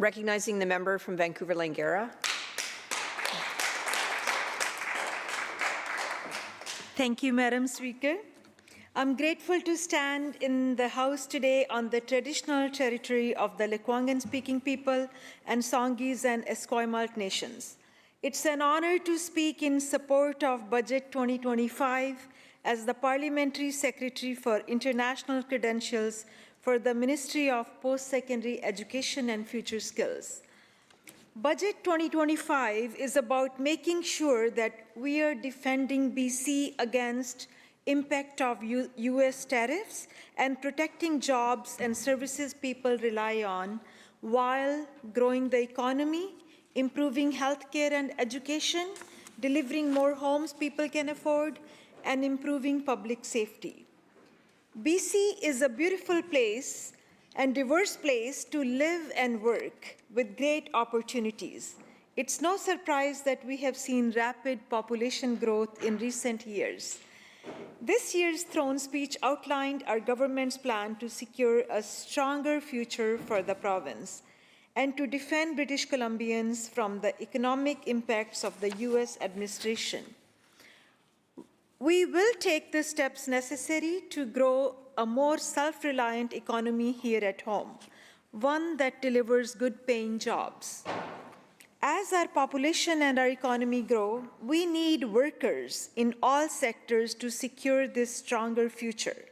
Recognizing the member from Vancouver-Langara. Thank you, Madam Speaker. I'm grateful to stand in the House today on the traditional territory of the Lekwungen-speaking people and Songhees and Esquimalt nations. It's an honor to speak in support of Budget 2025 as the Parliamentary Secretary for International Credentials for the Ministry of Post-Secondary Education and Future Skills. Budget 2025 is about making sure that we are defending BC against impact of US tariffs and protecting jobs and services people rely on while growing the economy, improving healthcare and education, delivering more homes people can afford, and improving public safety. BC is a beautiful place and diverse place to live and work with great opportunities. It's no surprise that we have seen rapid population growth in recent years. This year's throne speech outlined our government's plan to secure a stronger future for the province and to defend British Columbians from the economic impacts of the US administration. We will take the steps necessary to grow a more self-reliant economy here at home, one that delivers good-paying jobs. As our population and our economy grow, we need workers in all sectors to secure this stronger future.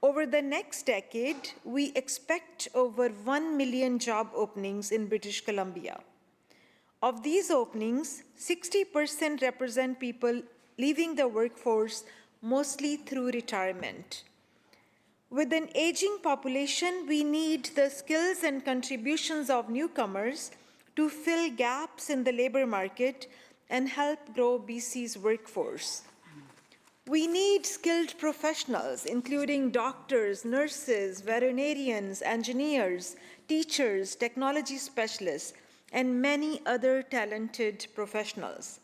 Over the next decade, we expect over 1 million job openings in British Columbia. Of these openings, 60% represent people leaving the workforce mostly through retirement. With an aging population, we need the skills and contributions of newcomers to fill gaps in the labor market and help grow BC's workforce. We need skilled professionals, including doctors, nurses, veterinarians, engineers, teachers, technology specialists, and many other talented professionals.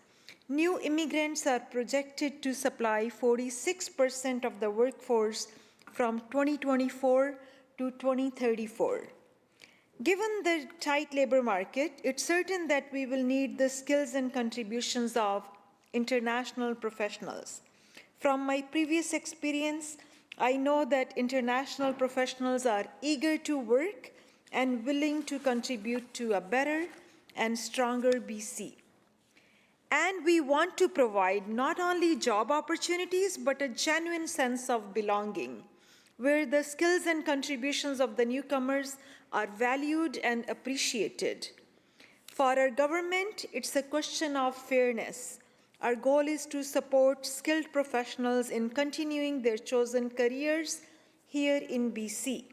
New immigrants are projected to supply 46% of the workforce from 2024 to 2034. Given the tight labor market, it's certain that we will need the skills and contributions of international professionals. From my previous experience, I know that international professionals are eager to work and willing to contribute to a better and stronger BC. And we want to provide not only job opportunities, but a genuine sense of belonging, where the skills and contributions of the newcomers are valued and appreciated. For our government, it's a question of fairness. Our goal is to support skilled professionals in continuing their chosen careers here in BC.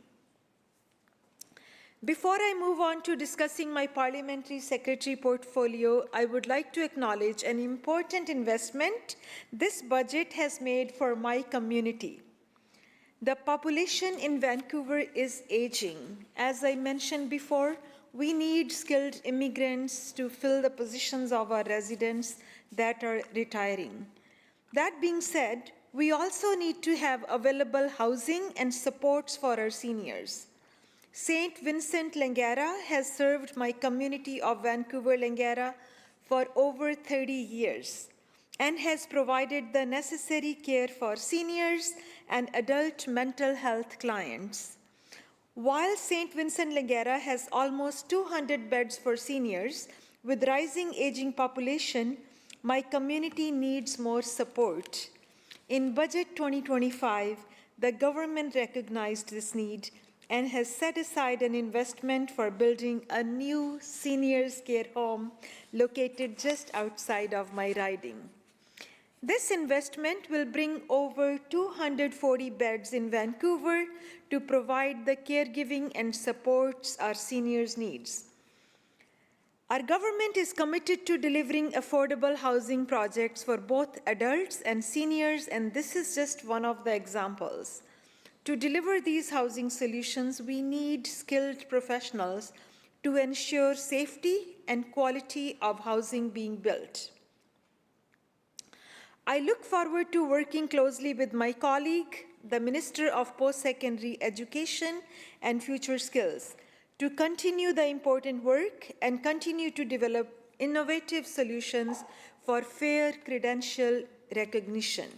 Before I move on to discussing my Parliamentary Secretary portfolio, I would like to acknowledge an important investment this budget has made for my community. The population in Vancouver is aging. As I mentioned before, we need skilled immigrants to fill the positions of our residents that are retiring. That being said, we also need to have available housing and supports for our seniors. St. Vincent-Langara has served my community of Vancouver-Langara for over 30 years and has provided the necessary care for seniors and adult mental health clients. While St. Vincent-Langara has almost 200 beds for seniors, with rising aging population, my community needs more support. In Budget 2025, the government recognized this need and has set aside an investment for building a new seniors care home located just outside of my riding. This investment will bring over 240 beds in Vancouver to provide the caregiving and supports our seniors' needs. Our government is committed to delivering affordable housing projects for both adults and seniors, and this is just one of the examples. To deliver these housing solutions, we need skilled professionals to ensure safety and quality of housing being built. I look forward to working closely with my colleague, the Minister of Post-Secondary Education and Future Skills, to continue the important work and continue to develop innovative solutions for fair credential recognition.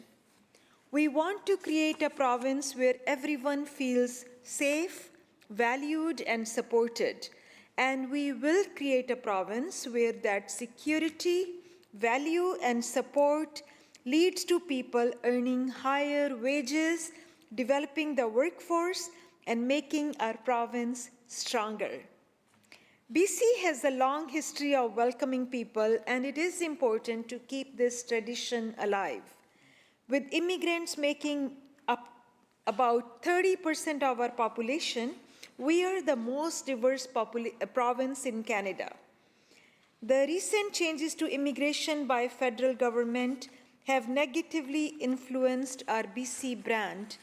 We want to create a province where everyone feels safe, valued, and supported. And we will create a province where that security, value, and support leads to people earning higher wages, developing the workforce, and making our province stronger. BC has a long history of welcoming people, and it is important to keep this tradition alive. With immigrants making up about 30% of our population, we are the most diverse province in Canada. The recent changes to immigration by federal government have negatively influenced our BC brand.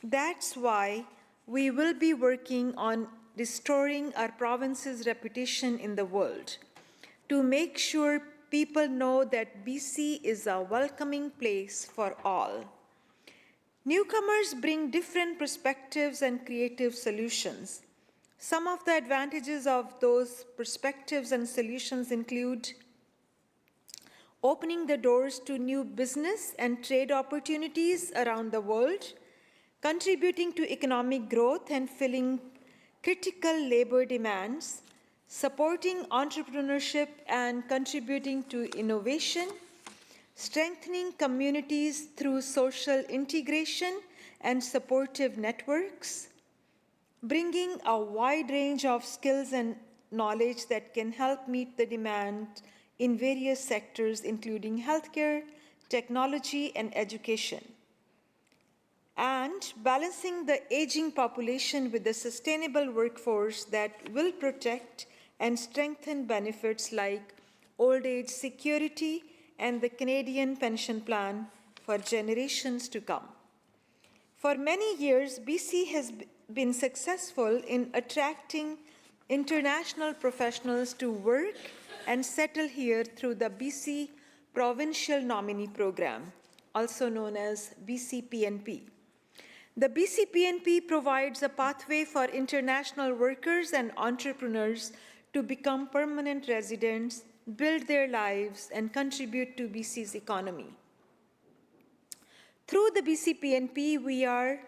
That's why we will be working on restoring our province's reputation in the world to make sure people know that BC is a welcoming place for all. Newcomers bring different perspectives and creative solutions. Some of the advantages of those perspectives and solutions include opening the doors to new business and trade opportunities around the world, contributing to economic growth and filling critical labor demands, supporting entrepreneurship and contributing to innovation, strengthening communities through social integration and supportive networks, bringing a wide range of skills and knowledge that can help meet the demand in various sectors, including healthcare, technology, and education, and balancing the aging population with a sustainable workforce that will protect and strengthen benefits like old age security and the Canadian pension plan for generations to come. For many years, BC has been successful in attracting international professionals to work and settle here through the BC Provincial Nominee Program, also known as BC PNP. The BC PNP provides a pathway for international workers and entrepreneurs to become permanent residents, build their lives, and contribute to BC's economy. Through the BC PNP, we are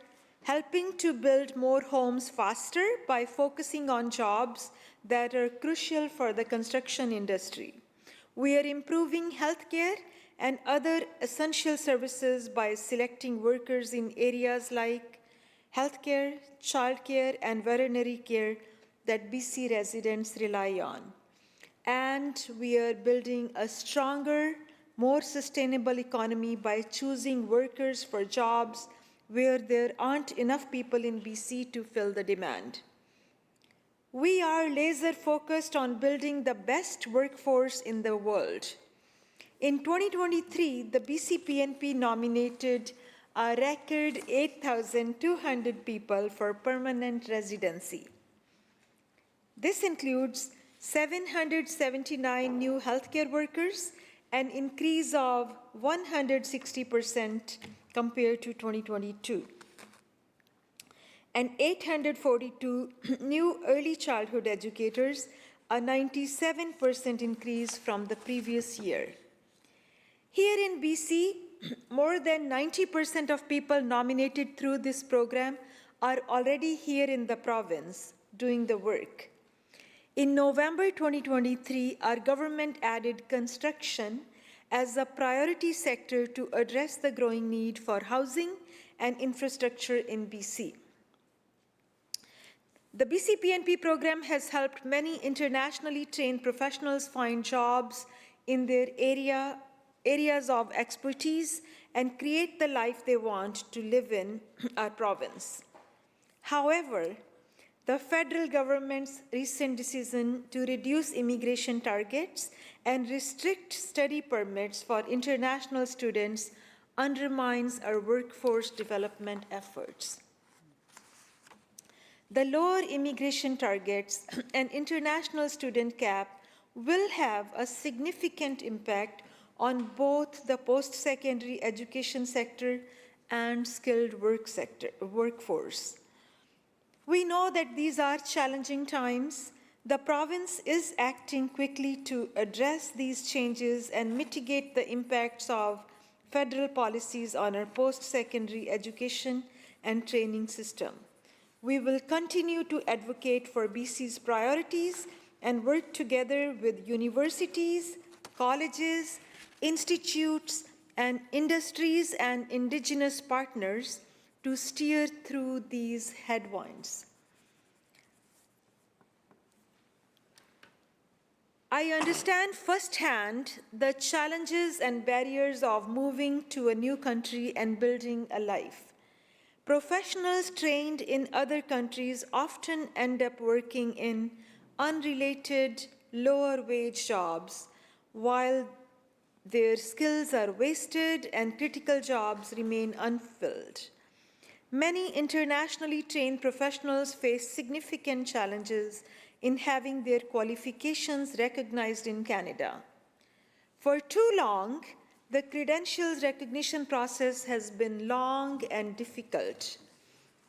helping to build more homes faster by focusing on jobs that are crucial for the construction industry. We are improving healthcare and other essential services by selecting workers in areas like healthcare, childcare, and veterinary care that BC residents rely on. And we are building a stronger, more sustainable economy by choosing workers for jobs where there aren't enough people in BC to fill the demand. We are laser focused on building the best workforce in the world. In 2023, the BC PNP nominated a record 8,200 people for permanent residency. This includes 779 new healthcare workers, an increase of 160% compared to 2022, and 842 new early childhood educators, a 97% increase from the previous year. Here in BC, more than 90% of people nominated through this program are already here in the province doing the work. In November 2023, our government added construction as a priority sector to address the growing need for housing and infrastructure in BC. The BC PNP program has helped many internationally trained professionals find jobs in their areas of expertise and create the life they want to live in our province. However, the federal government's recent decision to reduce immigration targets and restrict study permits for international students undermines our workforce development efforts. The lower immigration targets and international student cap will have a significant impact on both the post-secondary education sector and skilled workforce. We know that these are challenging times. The province is acting quickly to address these changes and mitigate the impacts of federal policies on our post-secondary education and training system. We will continue to advocate for BC's priorities and work together with universities, colleges, institutes, and industries and Indigenous partners to steer through these headwinds. I understand firsthand the challenges and barriers of moving to a new country and building a life. Professionals trained in other countries often end up working in unrelated, lower-wage jobs, while their skills are wasted and critical jobs remain unfilled. Many internationally trained professionals face significant challenges in having their qualifications recognized in Canada. For too long, the credentials recognition process has been long and difficult,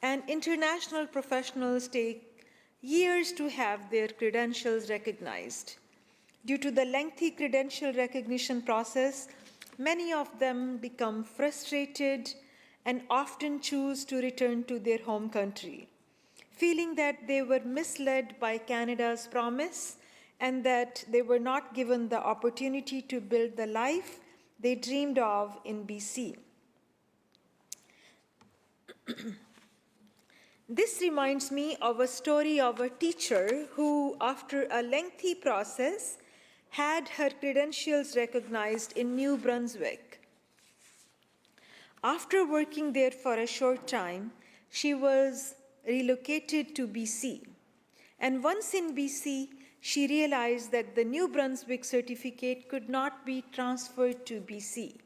and international professionals take years to have their credentials recognized. Due to the lengthy credential recognition process, many of them become frustrated and often choose to return to their home country, feeling that they were misled by Canada's promise and that they were not given the opportunity to build the life they dreamed of in BC. This reminds me of a story of a teacher who, after a lengthy process, had her credentials recognized in New Brunswick. After working there for a short time, she was relocated to BC. And once in BC, she realized that the New Brunswick certificate could not be transferred to BC.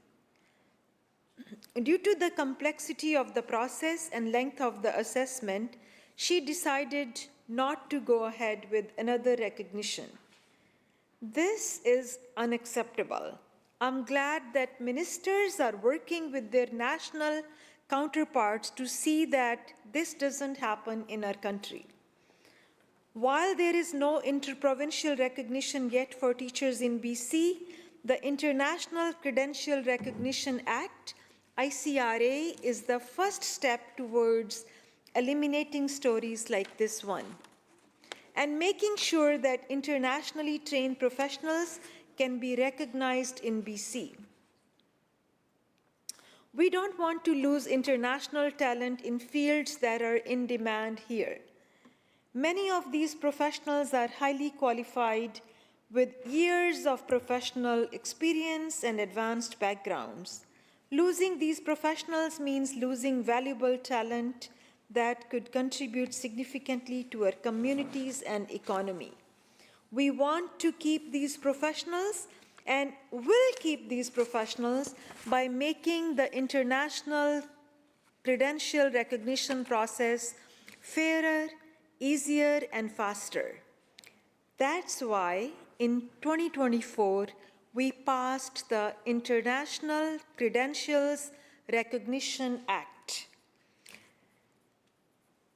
Due to the complexity of the process and length of the assessment, she decided not to go ahead with another recognition. This is unacceptable. I'm glad that ministers are working with their national counterparts to see that this doesn't happen in our country. While there is no interprovincial recognition yet for teachers in BC, the International Credential Recognition Act, ICRA, is the first step towards eliminating stories like this one and making sure that internationally trained professionals can be recognized in BC. We don't want to lose international talent in fields that are in demand here. Many of these professionals are highly qualified with years of professional experience and advanced backgrounds. Losing these professionals means losing valuable talent that could contribute significantly to our communities and economy. We want to keep these professionals and will keep these professionals by making the international credential recognition process fairer, easier, and faster. That's why in 2024, we passed the International Credentials Recognition Act.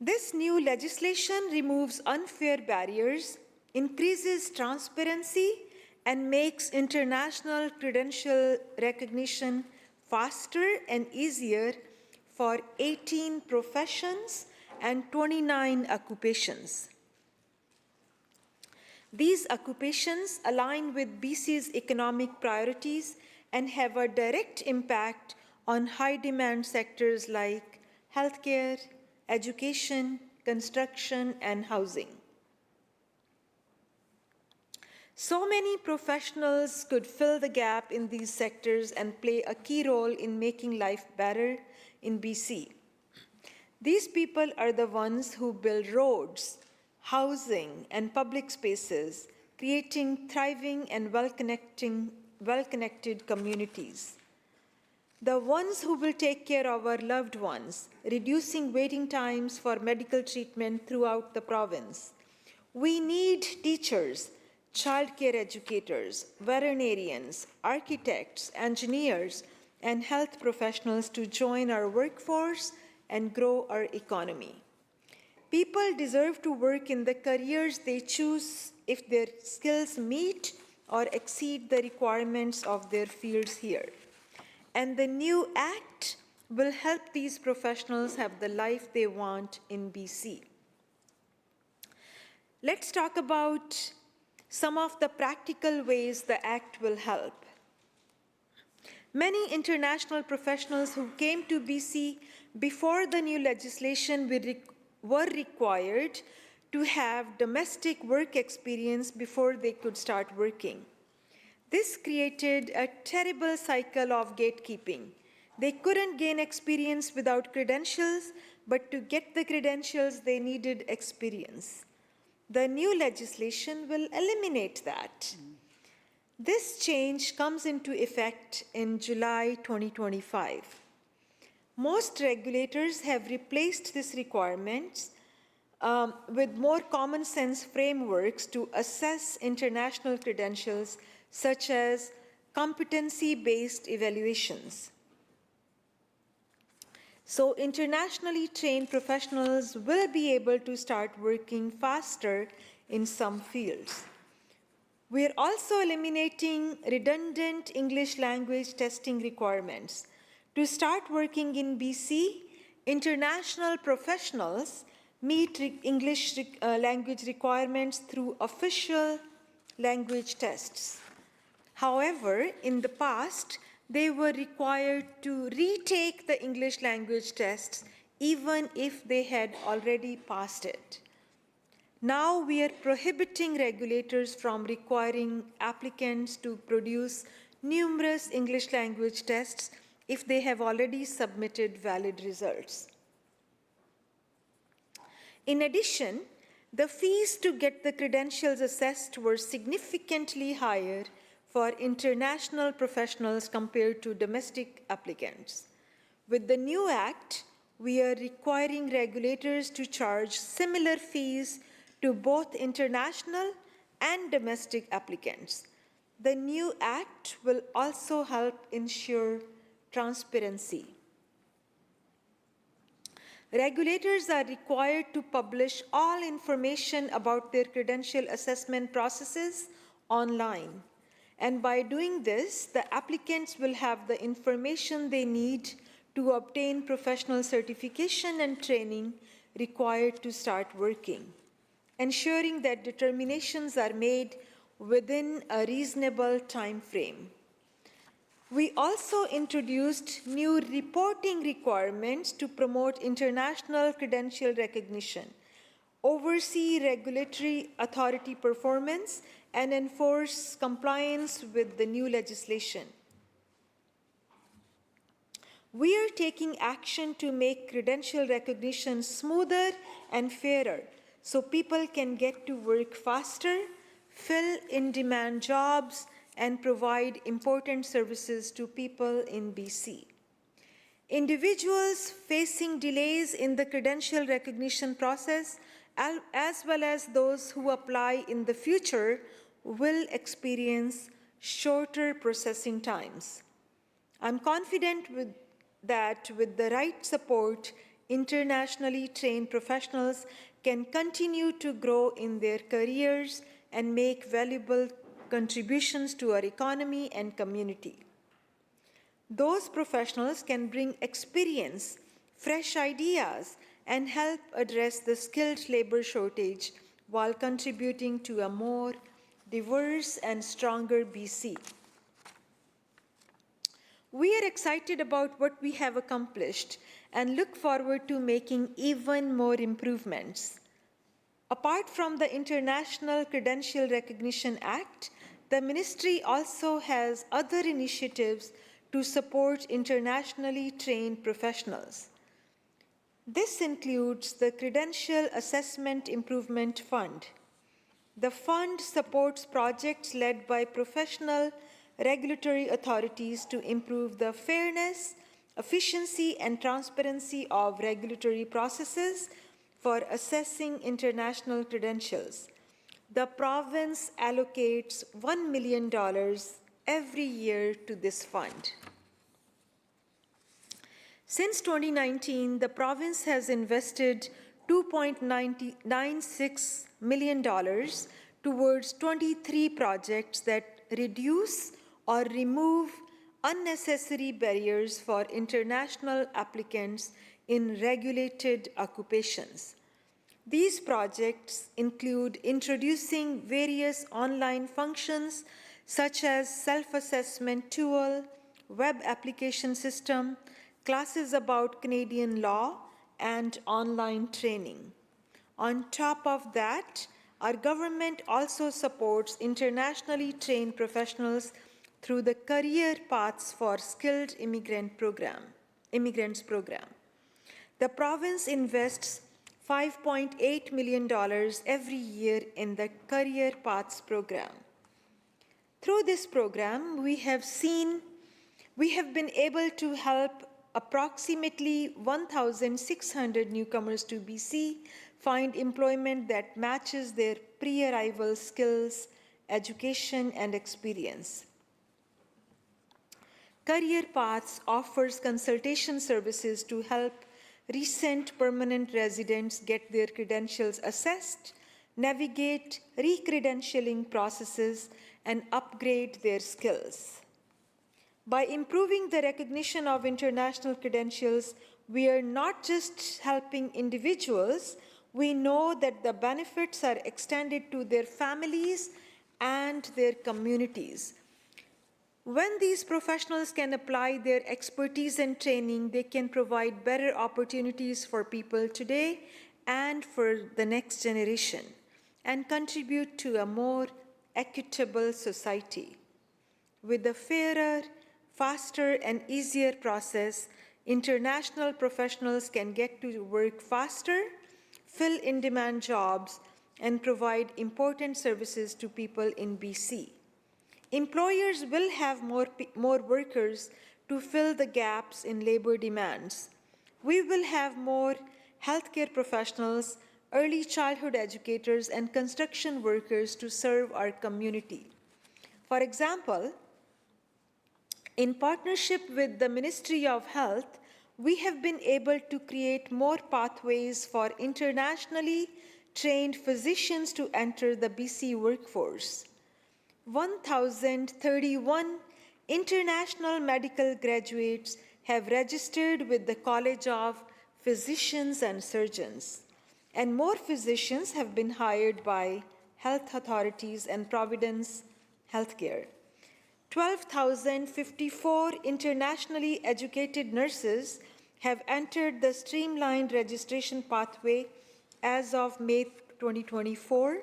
This new legislation removes unfair barriers, increases transparency, and makes international credential recognition faster and easier for 18 professions and 29 occupations. These occupations align with BC's economic priorities and have a direct impact on high-demand sectors like healthcare, education, construction, and housing. So many professionals could fill the gap in these sectors and play a key role in making life better in BC. These people are the ones who build roads, housing, and public spaces, creating thriving and well-connected communities. The ones who will take care of our loved ones, reducing waiting times for medical treatment throughout the province. We need teachers, childcare educators, veterinarians, architects, engineers, and health professionals to join our workforce and grow our economy. People deserve to work in the careers they choose if their skills meet or exceed the requirements of their fields here. And the new Act will help these professionals have the life they want in BC. Let's talk about some of the practical ways the Act will help. Many international professionals who came to BC before the new legislation were required to have domestic work experience before they could start working. This created a terrible cycle of gatekeeping. They couldn't gain experience without credentials, but to get the credentials, they needed experience. The new legislation will eliminate that. This change comes into effect in July 2025. Most regulators have replaced these requirements with more common sense frameworks to assess international credentials, such as competency-based evaluations. So internationally trained professionals will be able to start working faster in some fields. We are also eliminating redundant English language testing requirements. To start working in BC, international professionals meet English language requirements through official language tests. However, in the past, they were required to retake the English language tests even if they had already passed it. Now we are prohibiting regulators from requiring applicants to produce numerous English language tests if they have already submitted valid results. In addition, the fees to get the credentials assessed were significantly higher for international professionals compared to domestic applicants. With the new Act, we are requiring regulators to charge similar fees to both international and domestic applicants. The new Act will also help ensure transparency. Regulators are required to publish all information about their credential assessment processes online. And by doing this, the applicants will have the information they need to obtain professional certification and training required to start working, ensuring that determinations are made within a reasonable time frame. We also introduced new reporting requirements to promote international credential recognition, oversee regulatory authority performance, and enforce compliance with the new legislation. We are taking action to make credential recognition smoother and fairer so people can get to work faster, fill in-demand jobs, and provide important services to people in BC. Individuals facing delays in the credential recognition process, as well as those who apply in the future, will experience shorter processing times. I'm confident that with the right support, internationally trained professionals can continue to grow in their careers and make valuable contributions to our economy and community. Those professionals can bring experience, fresh ideas, and help address the skilled labor shortage while contributing to a more diverse and stronger BC. We are excited about what we have accomplished and look forward to making even more improvements. Apart from the International Credential Recognition Act, the Ministry also has other initiatives to support internationally trained professionals. This includes the Credential Assessment Improvement Fund. The fund supports projects led by professional regulatory authorities to improve the fairness, efficiency, and transparency of regulatory processes for assessing international credentials. The province allocates $1 million every year to this fund. Since 2019, the province has invested $2.96 million towards 23 projects that reduce or remove unnecessary barriers for international applicants in regulated occupations. These projects include introducing various online functions such as self-assessment tool, web application system, classes about Canadian law, and online training. On top of that, our government also supports internationally trained professionals through the Career Paths for Skilled Immigrants program. The province invests $5.8 million every year in the Career Paths program. Through this program, we have been able to help approximately 1,600 newcomers to BC find employment that matches their pre-arrival skills, education, and experience. Career Paths offers consultation services to help recent permanent residents get their credentials assessed, navigate re-credentialing processes, and upgrade their skills. By improving the recognition of international credentials, we are not just helping individuals, we know that the benefits are extended to their families and their communities. When these professionals can apply their expertise and training, they can provide better opportunities for people today and for the next generation, and contribute to a more equitable society. With a fairer, faster, and easier process, international professionals can get to work faster, fill in-demand jobs, and provide important services to people in BC. Employers will have more workers to fill the gaps in labor demands. We will have more healthcare professionals, early childhood educators, and construction workers to serve our community. For example, in partnership with the Ministry of Health, we have been able to create more pathways for internationally trained physicians to enter the BC workforce. 1,031 international medical graduates have registered with the College of Physicians and Surgeons, and more physicians have been hired by health authorities and Providence Healthcare. 12,054 internationally educated nurses have entered the streamlined registration pathway as of May 2024,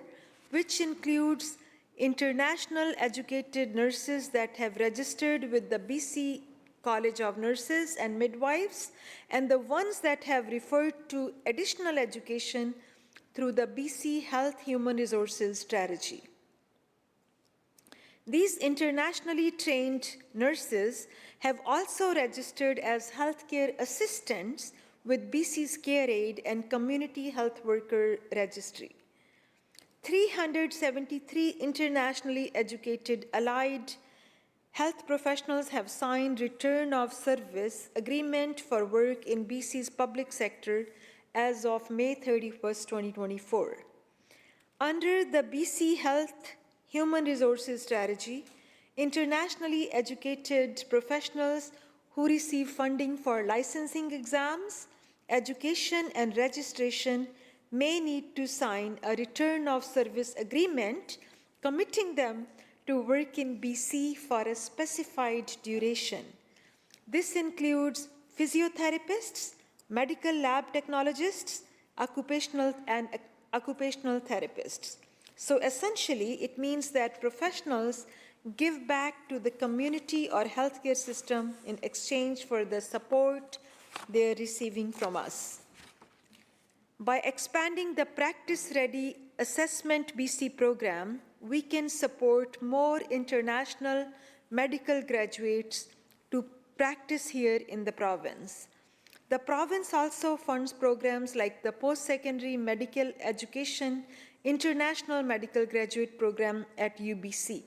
which includes international educated nurses that have registered with the BC College of Nurses and Midwives, and the ones that have referred to additional education through the BC Health Human Resources Strategy. These internationally trained nurses have also registered as healthcare assistants with BC's CareAid and Community Health Worker Registry. 373 internationally educated allied health professionals have signed return of service agreement for work in BC's public sector as of May 31st, 2024. Under the BC Health Human Resources Strategy, internationally educated professionals who receive funding for licensing exams, education, and registration may need to sign a return of service agreement committing them to work in BC for a specified duration. This includes physiotherapists, medical lab technologists, occupational therapists. So essentially, it means that professionals give back to the community or healthcare system in exchange for the support they're receiving from us. By expanding the Practice Ready Assessment BC program, we can support more international medical graduates to practice here in the province. The province also funds programs like the Post-Secondary Medical Education International Medical Graduate Program at UBC,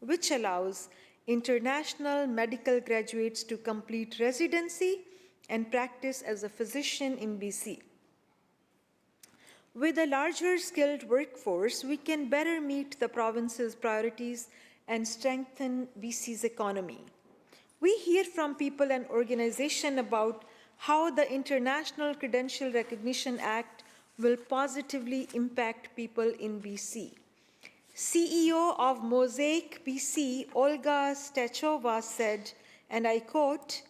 which allows international medical graduates to complete residency and practice as a physician in BC. With a larger skilled workforce, we can better meet the province's priorities and strengthen BC's economy. We hear from people and organizations about how the International Credential Recognition Act will positively impact people in BC. CEO of Mosaic BC, Olga Stachova, said, and I quote,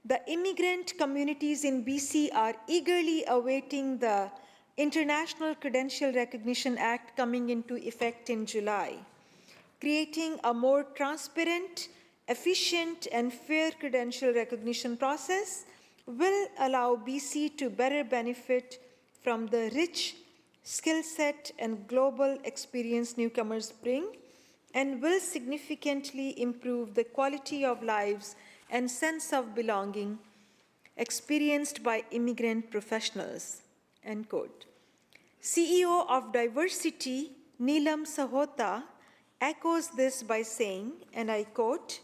"The immigrant communities in BC are eagerly awaiting the International Credential Recognition Act coming into effect in July, creating a more transparent, efficient, and fair credential recognition process will allow BC to better benefit from the rich skill set and global experience newcomers bring, and will significantly improve the quality of lives and sense of belonging experienced by immigrant professionals," end quote. CEO of Diversity, Neelam Sahota, echoes this by saying, and I quote,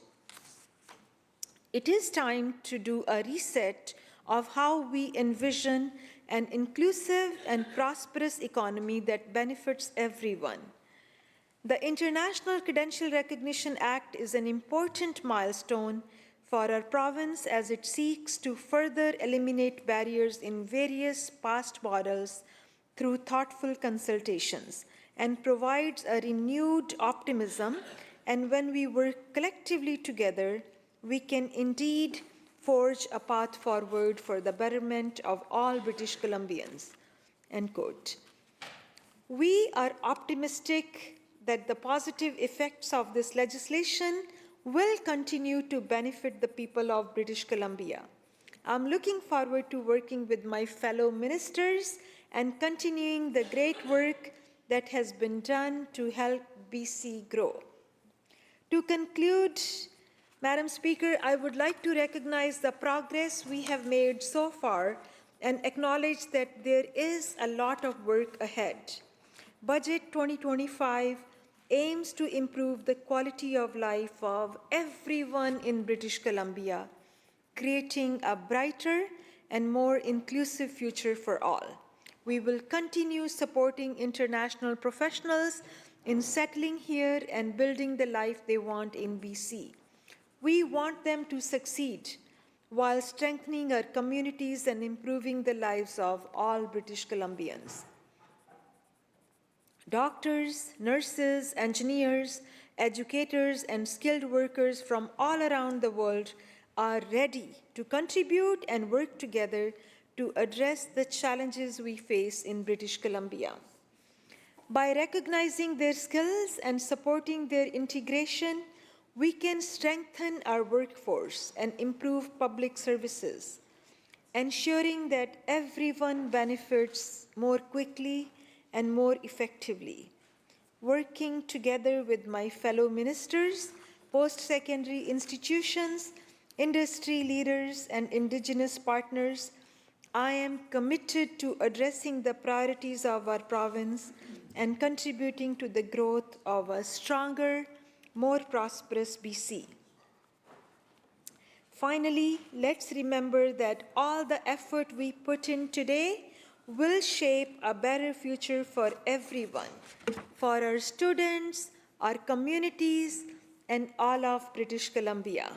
"It is time to do a reset of how we envision an inclusive and prosperous economy that benefits everyone. The International Credential Recognition Act is an important milestone for our province as it seeks to further eliminate barriers in various past models through thoughtful consultations and provides a renewed optimism. And when we work collectively together, we can indeed forge a path forward for the betterment of all British Columbians," end quote. We are optimistic that the positive effects of this legislation will continue to benefit the people of British Columbia. I'm looking forward to working with my fellow ministers and continuing the great work that has been done to help BC grow. To conclude, Madam Speaker, I would like to recognize the progress we have made so far and acknowledge that there is a lot of work ahead. Budget 2025 aims to improve the quality of life of everyone in British Columbia, creating a brighter and more inclusive future for all. We will continue supporting international professionals in settling here and building the life they want in BC. We want them to succeed while strengthening our communities and improving the lives of all British Columbians. Doctors, nurses, engineers, educators, and skilled workers from all around the world are ready to contribute and work together to address the challenges we face in British Columbia. By recognizing their skills and supporting their integration, we can strengthen our workforce and improve public services, ensuring that everyone benefits more quickly and more effectively. Working together with my fellow ministers, post-secondary institutions, industry leaders, and Indigenous partners, I am committed to addressing the priorities of our province and contributing to the growth of a stronger, more prosperous BC. Finally, let's remember that all the effort we put in today will shape a better future for everyone, for our students, our communities, and all of British Columbia.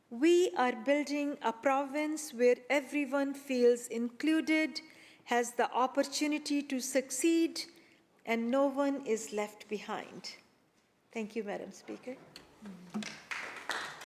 We are building a province where everyone feels included, has the opportunity to succeed, and no one is left behind. Thank you, Madam Speaker.